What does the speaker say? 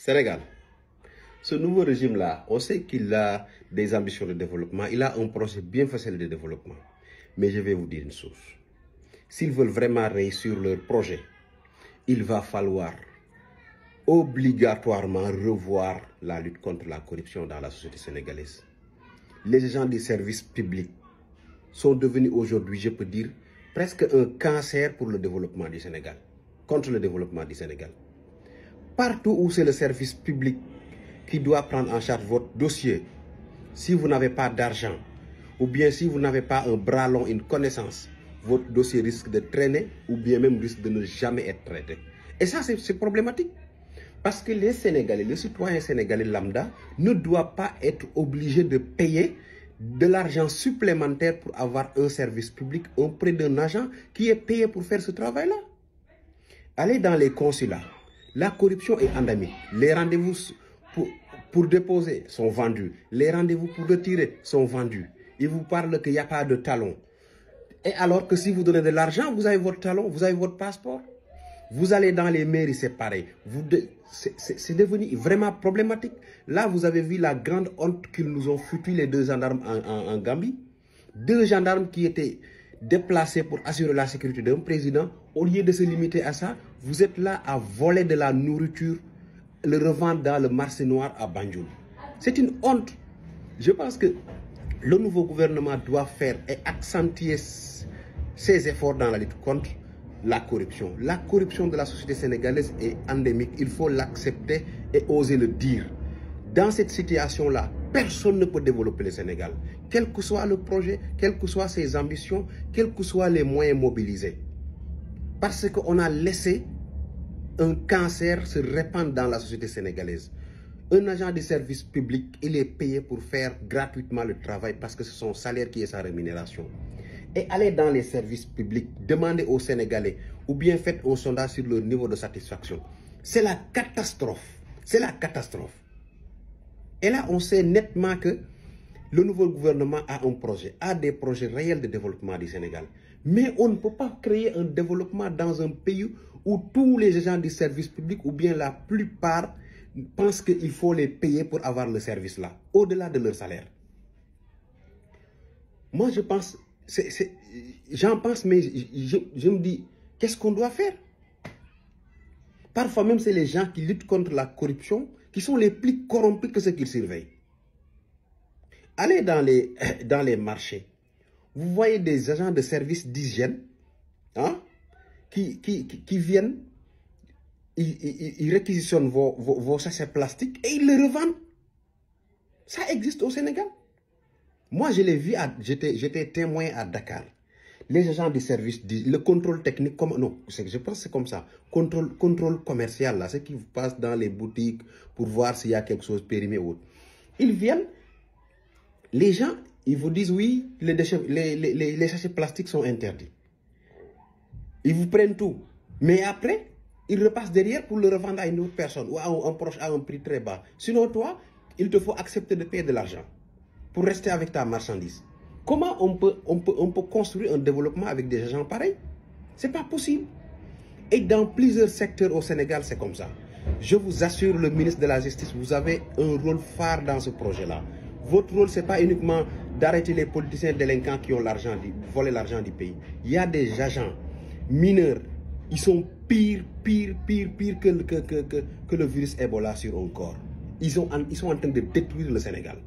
Sénégal, ce nouveau régime-là, on sait qu'il a des ambitions de développement, il a un projet bien facile de développement. Mais je vais vous dire une chose. S'ils veulent vraiment réussir leur projet, il va falloir obligatoirement revoir la lutte contre la corruption dans la société sénégalaise. Les agents du service public sont devenus aujourd'hui, je peux dire, presque un cancer pour le développement du Sénégal, contre le développement du Sénégal. Partout où c'est le service public qui doit prendre en charge votre dossier, si vous n'avez pas d'argent, ou bien si vous n'avez pas un bras long, une connaissance, votre dossier risque de traîner, ou bien même risque de ne jamais être traité. Et ça, c'est problématique. Parce que les Sénégalais, les citoyens sénégalais lambda, ne doivent pas être obligés de payer de l'argent supplémentaire pour avoir un service public auprès d'un agent qui est payé pour faire ce travail-là. Allez dans les consulats. La corruption est endémique. Les rendez-vous pour déposer sont vendus. Les rendez-vous pour retirer sont vendus. Ils vous parlent qu'il n'y a pas de talon. Et alors que si vous donnez de l'argent, vous avez votre talon, vous avez votre passeport. Vous allez dans les mairies, c'est pareil. C'est devenu vraiment problématique. Là, vous avez vu la grande honte qu'ils nous ont foutu les deux gendarmes en Gambie. Deux gendarmes qui étaient déplacés pour assurer la sécurité d'un président. Au lieu de se limiter à ça, vous êtes là à voler de la nourriture, le revendre dans le marché noir à Banjul. C'est une honte. Je pense que le nouveau gouvernement doit faire et accentuer ses efforts dans la lutte contre la corruption. La corruption de la société sénégalaise est endémique. Il faut l'accepter et oser le dire. Dans cette situation-là, personne ne peut développer le Sénégal. Quel que soit le projet, quelles que soient ses ambitions, quels que soient les moyens mobilisés. Parce qu'on a laissé un cancer se répandre dans la société sénégalaise. Un agent de service public, il est payé pour faire gratuitement le travail parce que c'est son salaire qui est sa rémunération. Et allez dans les services publics, demandez aux Sénégalais ou bien faites un sondage sur leur niveau de satisfaction. C'est la catastrophe. C'est la catastrophe. Et là, on sait nettement que le nouveau gouvernement a un projet, a des projets réels de développement du Sénégal. Mais on ne peut pas créer un développement dans un pays où tous les agents du service public ou bien la plupart pensent qu'il faut les payer pour avoir le service là, au-delà de leur salaire. Moi, je pense... J'en pense, mais je me dis, qu'est-ce qu'on doit faire? Parfois même, c'est les gens qui luttent contre la corruption qui sont les plus corrompus que ceux qu'ils surveillent. Allez dans les marchés. Vous voyez des agents de service d'hygiène hein, qui viennent, ils réquisitionnent vos sachets plastiques et ils les revendent. Ça existe au Sénégal. Moi, je l'ai vu, j'étais témoin à Dakar. Les agents du service, le contrôle technique, non, je pense que c'est comme ça. Contrôle commercial, là, ceux qui passent dans les boutiques pour voir s'il y a quelque chose périmé ou autre. Ils viennent, les gens, ils vous disent oui, les sachets plastiques sont interdits. Ils vous prennent tout. Mais après, ils repassent derrière pour le revendre à une autre personne ou à un prix très bas. Sinon, toi, il te faut accepter de payer de l'argent pour rester avec ta marchandise. Comment on peut construire un développement avec des agents pareils? Ce n'est pas possible. Et dans plusieurs secteurs au Sénégal, c'est comme ça. Je vous assure, le ministre de la Justice, vous avez un rôle phare dans ce projet-là. Votre rôle, ce n'est pas uniquement d'arrêter les politiciens délinquants qui ont volé l'argent du pays. Il y a des agents mineurs. Ils sont pire que le virus Ebola sur un corps. Ils sont en train de détruire le Sénégal.